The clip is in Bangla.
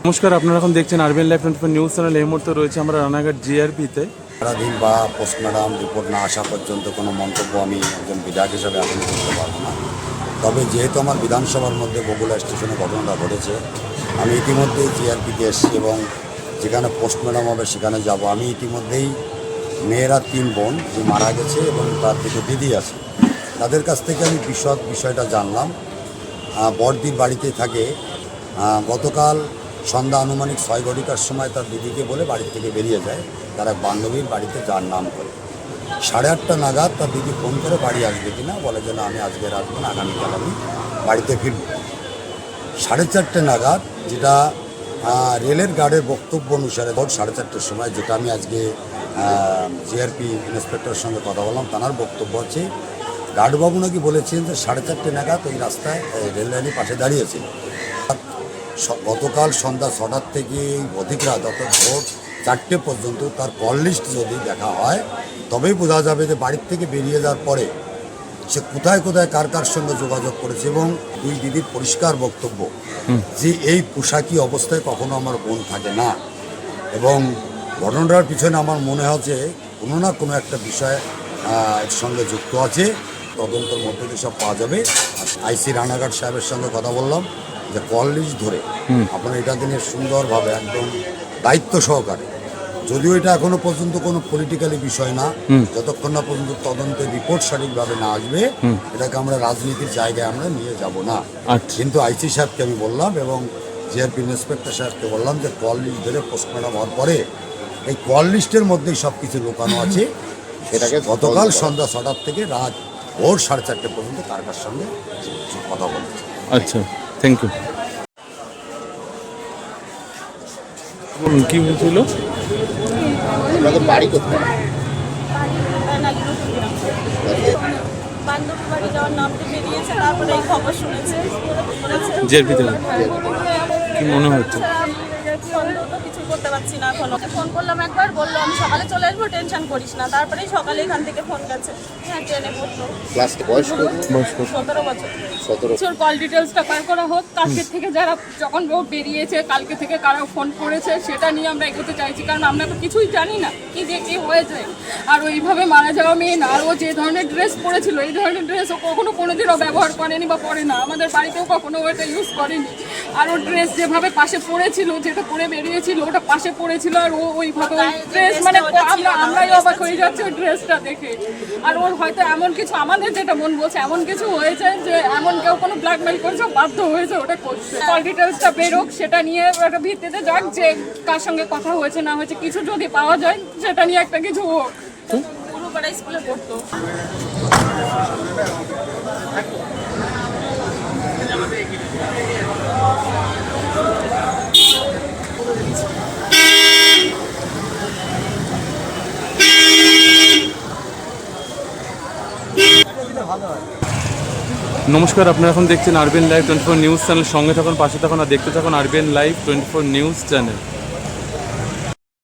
নমস্কার, আপনারা এখন দেখছেন আরবিএন লাইভ 24 নিউজ চ্যানেল। এই মুহূর্তে রয়েছে আমরা রানাঘাট জিআরপিতে। সারাদিন বা পোস্ট ম্যাডাম রিপোর্ট না আসা পর্যন্ত কোনো মন্তব্য আমি একজন বিধায়ক হিসাবে এখন করতে পারবো না। তবে যেহেতু আমার বিধানসভার মধ্যে বগুড়া স্টেশনে ঘটনাটা ঘটেছে, আমি ইতিমধ্যেই জিআরপিতে এসেছি এবং যেখানে পোস্ট ম্যাডাম হবে সেখানে যাব। আমি ইতিমধ্যেই মেয়েরা 3 বোন যে মারা গেছে এবং তার থেকে দিদি আছে, তাদের কাছ থেকে আমি বিষয়টা জানলাম। বড়দির বাড়িতেই থাকে। গতকাল সন্ধ্যা আনুমানিক 6 ঘটিকার সময় তার দিদিকে বলে বাড়ির থেকে বেরিয়ে যায় তার এক বান্ধবীর বাড়িতে, যার নাম করে 8:30 নাগাদ তার দিদি ফোন করে বাড়ি আসবে কিনা, বলে যে না আমি আজকে আসবো না, আগামীকাল আমি বাড়িতে ফিরব। 4:30 নাগাদ, যেটা রেলের গার্ডের বক্তব্য অনুসারে 4:30টার সময়, যেটা আমি আজকে জিআরপি ইন্সপেক্টরের সঙ্গে কথা বললাম, তার বক্তব্য হচ্ছে গার্ডবাবু নাকি বলেছেন যে 4:30 নাগাদ ওই রাস্তায় রেল লাইনের পাশে দাঁড়িয়েছিল। গতকাল সন্ধ্যা 6টার থেকে অধিক রাত অর্থাৎ ভোর 4টে পর্যন্ত তার কল লিস্ট যদি দেখা হয় তবেই বোঝা যাবে যে বাড়ির থেকে বেরিয়ে যাওয়ার পরে সে কোথায় কোথায় কার কার সঙ্গে যোগাযোগ করেছে। এবং দুই দিদির পরিষ্কার বক্তব্য যে এই পোশাকি অবস্থায় কখনো আমার বোন থাকে না, এবং ঘটনাটার পিছনে আমার মনে হচ্ছে কোনো না কোনো একটা বিষয় এর সঙ্গে যুক্ত আছে। তদন্তের মধ্যে দিয়ে সব পাওয়া যাবে। আইসি রানাঘাট সাহেবের সঙ্গে কথা বললাম যে কল লিস্ট ধরে আপনারা এটা দিনে সুন্দরভাবে একদম দায়িত্ব সহকারে, যদিও এটা এখনো পর্যন্ত কোনো পলিটিক্যালি বিষয় না, যতক্ষণ না পর্যন্ত তদন্তের রিপোর্ট সঠিকভাবে না আসবে এটাকে আমরা রাজনীতির জায়গায় আমরা নিয়ে যাব না। কিন্তু আইসি সাহেবকে আমি বললাম এবং জিআরপি ইন্সপেক্টর সাহেবকে বললাম যে কল লিস্ট ধরে পোস্টমর্টম হওয়ার পরে এই কল লিস্টের মধ্যেই সব কিছু লুকানো আছে। সেটাকে গতকাল সন্ধ্যা 6টার থেকে রাত ভোর 4:30 পর্যন্ত কার কার সঙ্গে কথা বলেছে। আচ্ছা, থ্যাংক ইউ। কি হয়েছিল? আপনাদের বাড়ি কোথায়? বান্ধবী বাড়ি যাওয়ার নামতে বেরিয়েছে, তারপরে এই খবর শুনেছে। জিআরপিতে কি মনে হচ্ছে? সন্দেহ তো কিছু করতে পারছি না এখনো। ফোন করলাম একবার, বললো আমি সকালে চলে আসবো, টেনশন করিস না। তারপরেই সকালে এখান থেকে ফোন গেছে। হ্যাঁ, ট্রেনে পড়তো। ক্লাস বয়স কত? 17 বছর। 17। কল ডিটেলসটা বার করা হোক, কালকে থেকে যারা যখন ও বেরিয়েছে কালকে থেকে কারা ফোন করেছে সেটা নিয়ে আমরা এগোতে চাইছি, কারণ আমরা তো কিছুই জানি না কি দিয়ে কি হয়েছে। আর ওইভাবে মারা যাওয়া মেয়ে না, আর ও যে ধরনের ড্রেস পরেছিল এই ধরনের ড্রেস ও কখনো কোনোদিনও ব্যবহার করেনি বা পরে না, আমাদের বাড়িতেও কখনো ওটা ইউজ করেনি। আর ও ড্রেস যেভাবে পাশে পরেছিল, যেটা পরে বেরিয়েছিল ওটা পাশে পরেছিল, আর ও ওইভাবে ড্রেস মানে আমরাই অবাক হয়ে যাচ্ছি ওই ড্রেসটা দেখে। আর ওর হয়তো এমন কিছু, আমাদের যেটা মন বলছে এমন কিছু হয়েছে যে এমন কেউ কোনো ব্ল্যাকমেল করছে, বাধ্য হয়েছে ওটা করছে। কল ডিটেলসটা বেরোক, সেটা নিয়ে একটা ভিত্তিতে যাক যে কার সঙ্গে কথা হয়েছে না হয়েছে, কিছু যদি পাওয়া যায় সেটা নিয়ে একটা কিছু হোক। পুরোপাড়া স্কুলে পড়তো। নমস্কার, আপনারা এখন দেখছেন আরবিএন লাইভ 24 নিউজ চ্যানেল। সঙ্গে থাকুন, পাশে থাকুন আর দেখতে থাকুন আরবিএন লাইভ 24 নিউজ চ্যানেল।